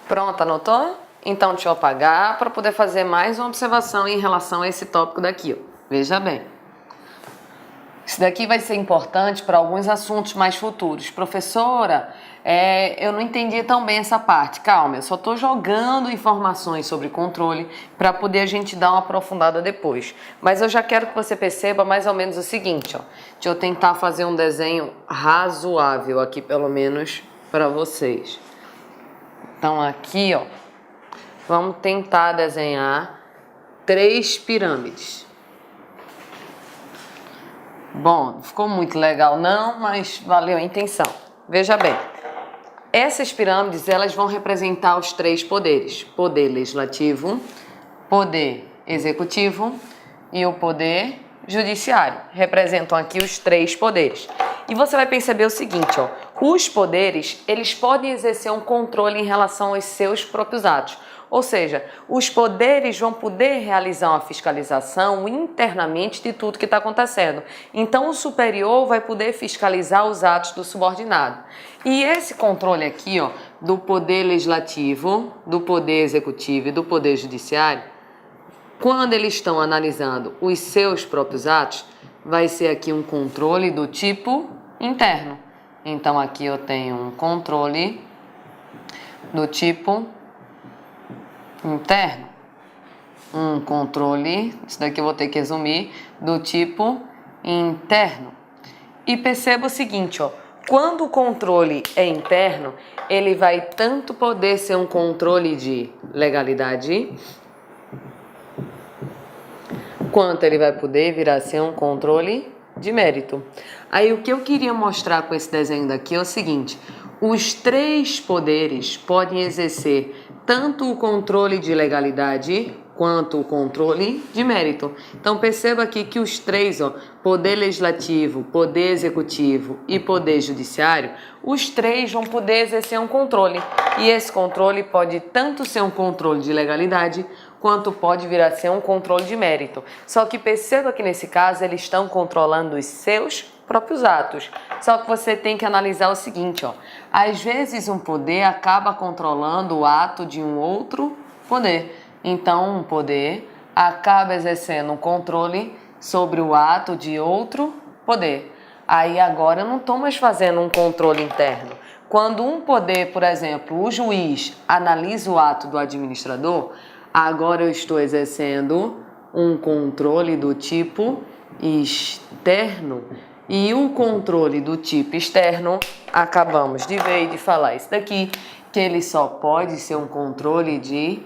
Pronto, anotou? Então deixa eu apagar para poder fazer mais uma observação em relação a esse tópico daqui, ó. Veja bem. Isso daqui vai ser importante para alguns assuntos mais futuros. Professora, eu não entendi tão bem essa parte. Calma, eu só estou jogando informações sobre controle para poder a gente dar uma aprofundada depois. Mas eu já quero que você perceba mais ou menos o seguinte, ó. Deixa eu tentar fazer um desenho razoável aqui, pelo menos, para vocês. Então aqui, ó, vamos tentar desenhar 3 pirâmides. Bom, não ficou muito legal não, mas valeu a intenção. Veja bem, essas pirâmides elas vão representar os 3 poderes. Poder legislativo, poder executivo e o poder judiciário. Representam aqui os 3 poderes. E você vai perceber o seguinte, ó, os poderes eles podem exercer um controle em relação aos seus próprios atos. Ou seja, os poderes vão poder realizar uma fiscalização internamente de tudo que está acontecendo. Então, o superior vai poder fiscalizar os atos do subordinado. E esse controle aqui, ó, do poder legislativo, do poder executivo e do poder judiciário, quando eles estão analisando os seus próprios atos, vai ser aqui um controle do tipo interno. Então, aqui eu tenho um controle do tipo interno, um controle, isso daqui eu vou ter que resumir, do tipo interno. E perceba o seguinte, ó, quando o controle é interno, ele vai tanto poder ser um controle de legalidade, quanto ele vai poder vir a ser um controle de mérito. Aí o que eu queria mostrar com esse desenho daqui é o seguinte, os 3 poderes podem exercer tanto o controle de legalidade quanto o controle de mérito. Então perceba aqui que os 3, ó, poder legislativo, poder executivo e poder judiciário, os 3 vão poder exercer um controle. E esse controle pode tanto ser um controle de legalidade quanto pode vir a ser um controle de mérito. Só que perceba que nesse caso eles estão controlando os seus próprios atos. Só que você tem que analisar o seguinte, ó. Às vezes um poder acaba controlando o ato de um outro poder. Então um poder acaba exercendo um controle sobre o ato de outro poder. Aí agora eu não estou mais fazendo um controle interno. Quando um poder, por exemplo, o juiz analisa o ato do administrador, agora eu estou exercendo um controle do tipo externo. E o controle do tipo externo, acabamos de ver e de falar isso daqui, que ele só pode ser um controle de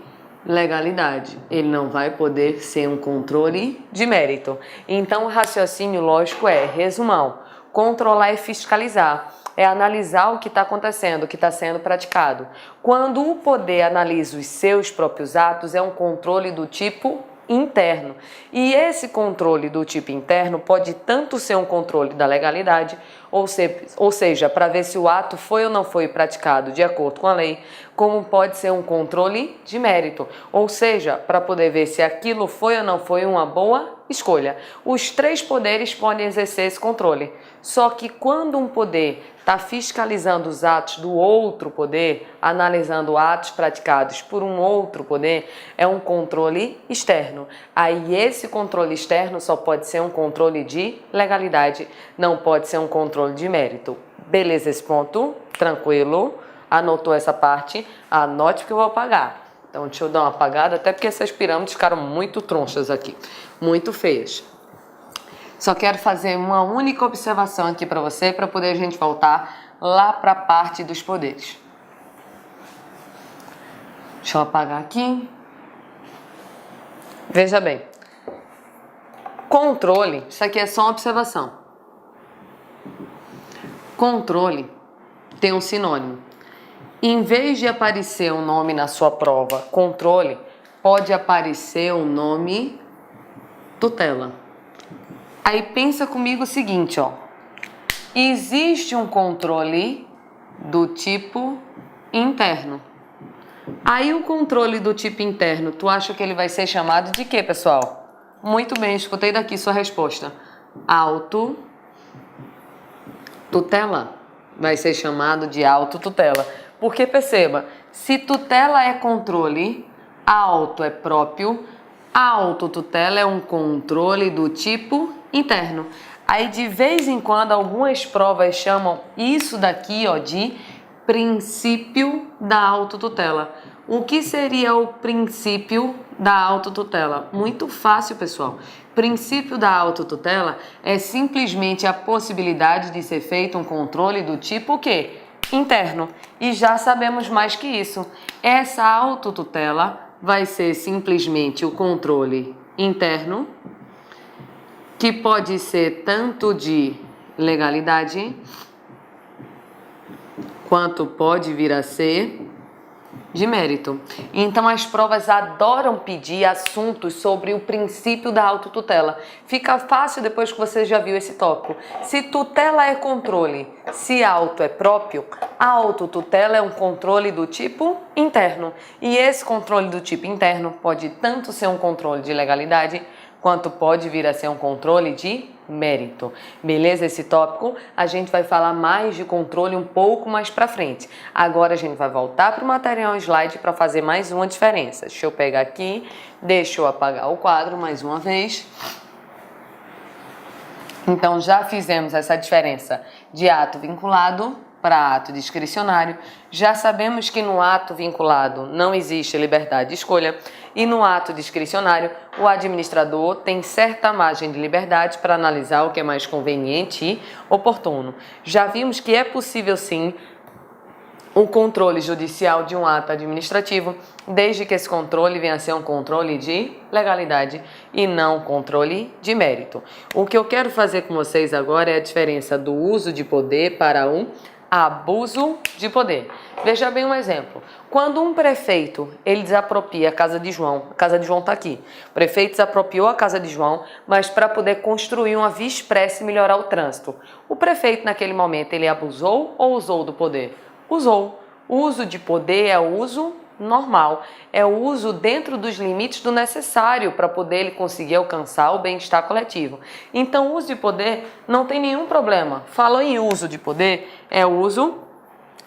legalidade. Ele não vai poder ser um controle de mérito. Então o raciocínio lógico é, resumão, controlar e fiscalizar. É analisar o que está acontecendo, o que está sendo praticado. Quando o poder analisa os seus próprios atos, é um controle do tipo interno. E esse controle do tipo interno pode tanto ser um controle da legalidade, ou seja, para ver se o ato foi ou não foi praticado de acordo com a lei, como pode ser um controle de mérito, ou seja, para poder ver se aquilo foi ou não foi uma boa escolha. Os 3 poderes podem exercer esse controle. Só que quando um poder está fiscalizando os atos do outro poder, analisando atos praticados por um outro poder, é um controle externo. Aí esse controle externo só pode ser um controle de legalidade, não pode ser um controle de mérito. Beleza esse ponto? Tranquilo? Anotou essa parte? Anote que eu vou apagar. Então deixa eu dar uma apagada, até porque essas pirâmides ficaram muito tronchas aqui, muito feias. Só quero fazer uma única observação aqui para você, para poder a gente voltar lá para a parte dos poderes. Deixa eu apagar aqui. Veja bem. Controle, isso aqui é só uma observação. Controle tem um sinônimo. Em vez de aparecer um nome na sua prova, controle, pode aparecer o nome tutela. Aí pensa comigo o seguinte, ó. Existe um controle do tipo interno. Aí o controle do tipo interno, tu acha que ele vai ser chamado de quê, pessoal? Muito bem, escutei daqui sua resposta. Autotutela. Vai ser chamado de autotutela. Porque perceba, Se tutela é controle, auto é próprio, a autotutela é um controle do tipo interno. Aí de vez em quando algumas provas chamam isso daqui, ó, de princípio da autotutela. O que seria o princípio da autotutela? Muito fácil, pessoal. Princípio da autotutela é simplesmente a possibilidade de ser feito um controle do tipo o quê? Interno. E já sabemos mais que isso. Essa autotutela vai ser simplesmente o controle interno, que pode ser tanto de legalidade, quanto pode vir a ser de mérito. Então as provas adoram pedir assuntos sobre o princípio da autotutela. Fica fácil depois que você já viu esse tópico. Se tutela é controle, se auto é próprio, a autotutela é um controle do tipo interno. E esse controle do tipo interno pode tanto ser um controle de legalidade, quanto pode vir a ser um controle de mérito. Beleza? Esse tópico a gente vai falar mais de controle um pouco mais pra frente. Agora a gente vai voltar para o material slide para fazer mais uma diferença. Deixa eu pegar aqui, deixa eu apagar o quadro mais uma vez. Então já fizemos essa diferença de ato vinculado para ato discricionário. Já sabemos que no ato vinculado não existe liberdade de escolha e no ato discricionário o administrador tem certa margem de liberdade para analisar o que é mais conveniente e oportuno. Já vimos que é possível sim o controle judicial de um ato administrativo, desde que esse controle venha a ser um controle de legalidade e não controle de mérito. O que eu quero fazer com vocês agora é a diferença do uso de poder para um abuso de poder. Veja bem um exemplo. Quando um prefeito, ele desapropria a casa de João está aqui. O prefeito desapropriou a casa de João, mas para poder construir uma via expressa e melhorar o trânsito. O prefeito, naquele momento, ele abusou ou usou do poder? Usou. O uso de poder é o uso normal, é o uso dentro dos limites do necessário para poder ele conseguir alcançar o bem-estar coletivo. Então, o uso de poder não tem nenhum problema. Falou em uso de poder, é o uso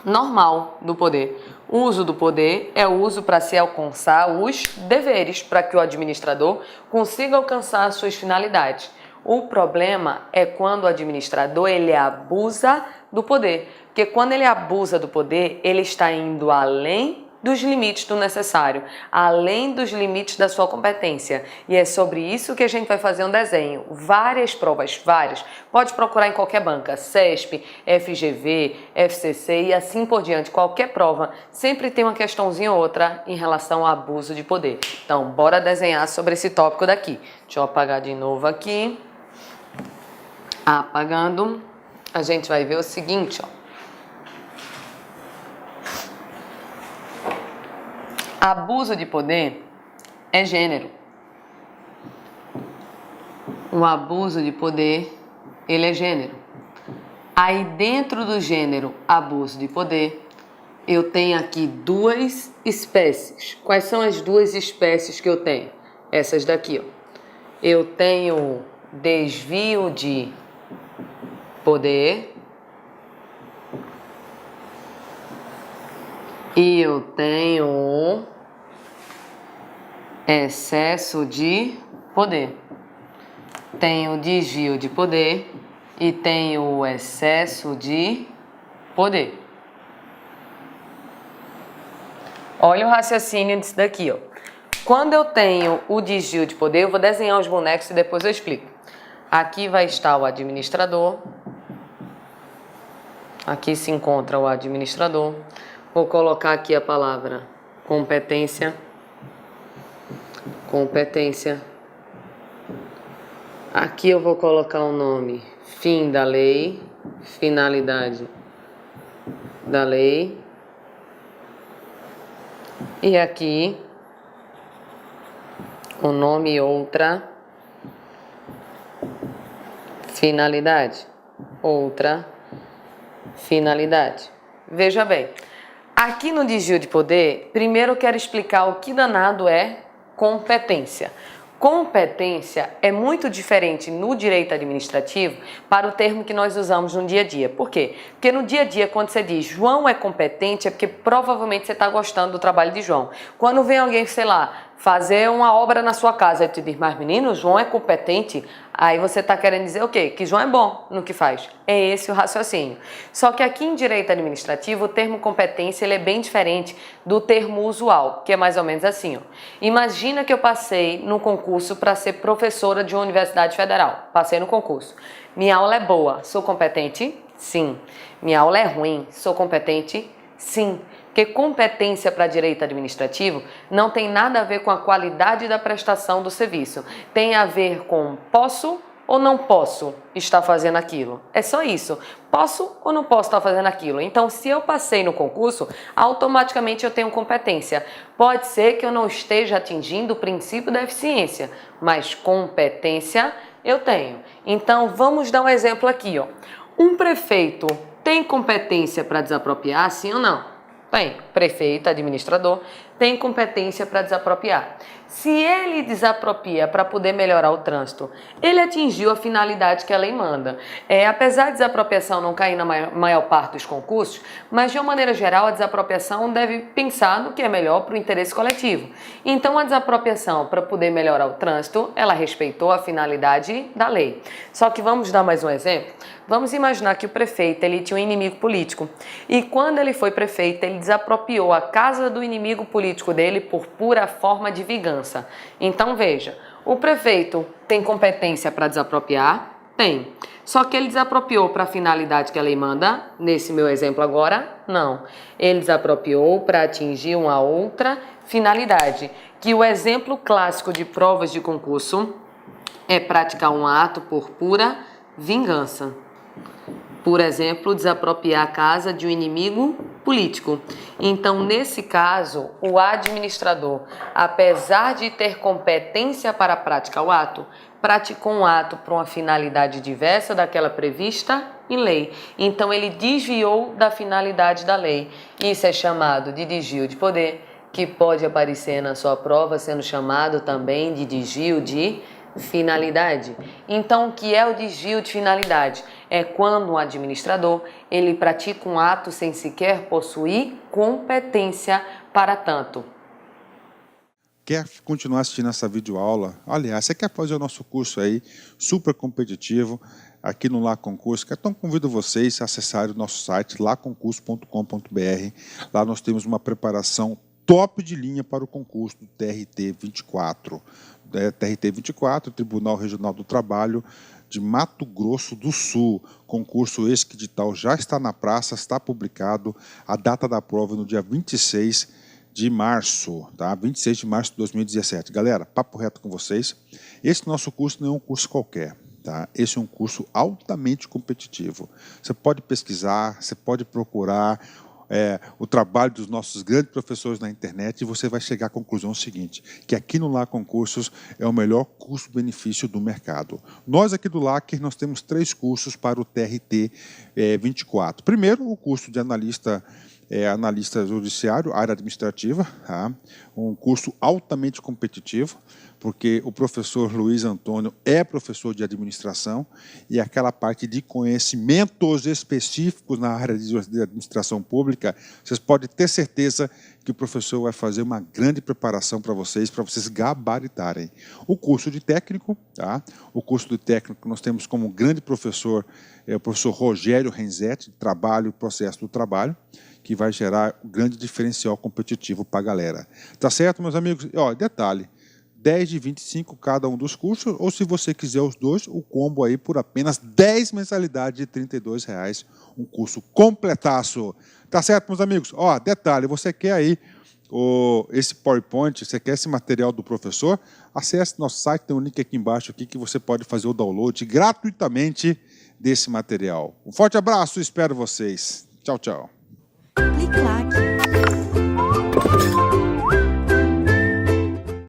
normal do poder. O uso do poder é o uso para se alcançar os deveres, para que o administrador consiga alcançar as suas finalidades. O problema é quando o administrador ele abusa do poder, porque quando ele abusa do poder, ele está indo além dos limites do necessário, além dos limites da sua competência. E é sobre isso que a gente vai fazer um desenho. Várias provas, várias. Pode procurar em qualquer banca, CESP, FGV, FCC e assim por diante. Qualquer prova sempre tem uma questãozinha ou outra em relação ao abuso de poder. Então, bora desenhar sobre esse tópico daqui. Deixa eu apagar de novo aqui. Apagando, a gente vai ver o seguinte, ó. Abuso de poder é gênero. O abuso de poder, ele é gênero. Aí dentro do gênero abuso de poder, eu tenho aqui duas espécies. Quais são as duas espécies que eu tenho? Essas daqui, ó. Eu tenho desvio de poder e eu tenho excesso de poder. Tenho desvio de poder e tenho excesso de poder. Olha o raciocínio disso daqui, ó. Quando eu tenho o desvio de poder, eu vou desenhar os bonecos e depois eu explico. Aqui vai estar o administrador. Aqui se encontra o administrador. Vou colocar aqui a palavra competência. Competência. Aqui eu vou colocar o nome fim da lei, finalidade da lei. E aqui o nome outra finalidade. Outra finalidade. Veja bem, aqui no desvio de poder, primeiro eu quero explicar o que danado é competência. Competência é muito diferente no direito administrativo para o termo que nós usamos no dia a dia. Por quê? Porque no dia a dia, quando você diz João é competente, é porque provavelmente você está gostando do trabalho de João. Quando vem alguém, sei lá, fazer uma obra na sua casa e te diz, mas menino, João é competente, aí você está querendo dizer o quê? Que João é bom no que faz. É esse o raciocínio. Só que aqui em direito administrativo, o termo competência ele é bem diferente do termo usual, que é mais ou menos assim. Ó. Imagina que eu passei no concurso para ser professora de uma universidade federal. Passei no concurso. Minha aula é boa. Sou competente? Sim. Minha aula é ruim. Sou competente? Sim. Porque competência para direito administrativo não tem nada a ver com a qualidade da prestação do serviço. Tem a ver com posso ou não posso estar fazendo aquilo. É só isso. Posso ou não posso estar fazendo aquilo? Então, se eu passei no concurso, automaticamente eu tenho competência. Pode ser que eu não esteja atingindo o princípio da eficiência, mas competência eu tenho. Então, vamos dar um exemplo aqui. Ó. Um prefeito tem competência para desapropriar, sim ou não? Tem. Prefeito, administrador, tem competência para desapropriar. Se ele desapropria para poder melhorar o trânsito, ele atingiu a finalidade que a lei manda. Apesar de desapropriação não cair na maior parte dos concursos, mas de uma maneira geral a desapropriação deve pensar no que é melhor para o interesse coletivo. Então a desapropriação para poder melhorar o trânsito, ela respeitou a finalidade da lei. Só que vamos dar mais um exemplo? Vamos imaginar que o prefeito ele tinha um inimigo político e quando ele foi prefeito ele desapropriou a casa do inimigo político dele por pura forma de vingança. Então veja, o prefeito tem competência para desapropriar? Tem. Só que ele desapropriou para a finalidade que a lei manda? Nesse meu exemplo agora, não. Ele desapropriou para atingir uma outra finalidade, que o exemplo clássico de provas de concurso é praticar um ato por pura vingança. Por exemplo, desapropriar a casa de um inimigo político. Então, nesse caso, o administrador, apesar de ter competência para praticar o ato, praticou um ato para uma finalidade diversa daquela prevista em lei. Então, ele desviou da finalidade da lei. Isso é chamado de desvio de poder, que pode aparecer na sua prova sendo chamado também de desvio de finalidade. Então, o que é o desvio de finalidade? É quando um administrador ele pratica um ato sem sequer possuir competência para tanto. Quer continuar assistindo essa videoaula? Aliás, você quer fazer o nosso curso aí, super competitivo, aqui no Lá Concurso? Então convido vocês a acessarem o nosso site, laconcurso.com.br. Lá nós temos uma preparação top de linha para o concurso do TRT 24. TRT 24, Tribunal Regional do Trabalho de Mato Grosso do Sul. Concurso esse que edital já está na praça, está publicado. A data da prova é no dia 26 de março, tá? 26 de março de 2017. Galera, papo reto com vocês. Esse nosso curso não é um curso qualquer, tá? Esse é um curso altamente competitivo. Você pode pesquisar, você pode procurar o trabalho dos nossos grandes professores na internet e você vai chegar à conclusão seguinte, que aqui no Lá Concursos é o melhor custo-benefício do mercado. Nós aqui do LAC, nós temos 3 cursos para o TRT 24. Primeiro, o curso de analista judiciário, área administrativa, tá? Um curso altamente competitivo, porque o professor Luiz Antônio é professor de administração e aquela parte de conhecimentos específicos na área de administração pública, vocês podem ter certeza que o professor vai fazer uma grande preparação para vocês gabaritarem. O curso de técnico, tá? O curso de técnico nós temos como grande professor o professor Rogério Renzetti, de Trabalho e Processo do Trabalho, que vai gerar um grande diferencial competitivo para a galera. Tá certo, meus amigos? Ó, detalhe, 10 de 25 cada um dos cursos, ou se você quiser os dois, o combo aí por apenas 10 mensalidades de R$ 32,00, um curso completaço. Tá certo, meus amigos? Ó, detalhe, você quer aí esse PowerPoint, você quer esse material do professor? Acesse nosso site, tem um link aqui embaixo aqui que você pode fazer o download gratuitamente desse material. Um forte abraço, espero vocês. Tchau, tchau. Clique lá.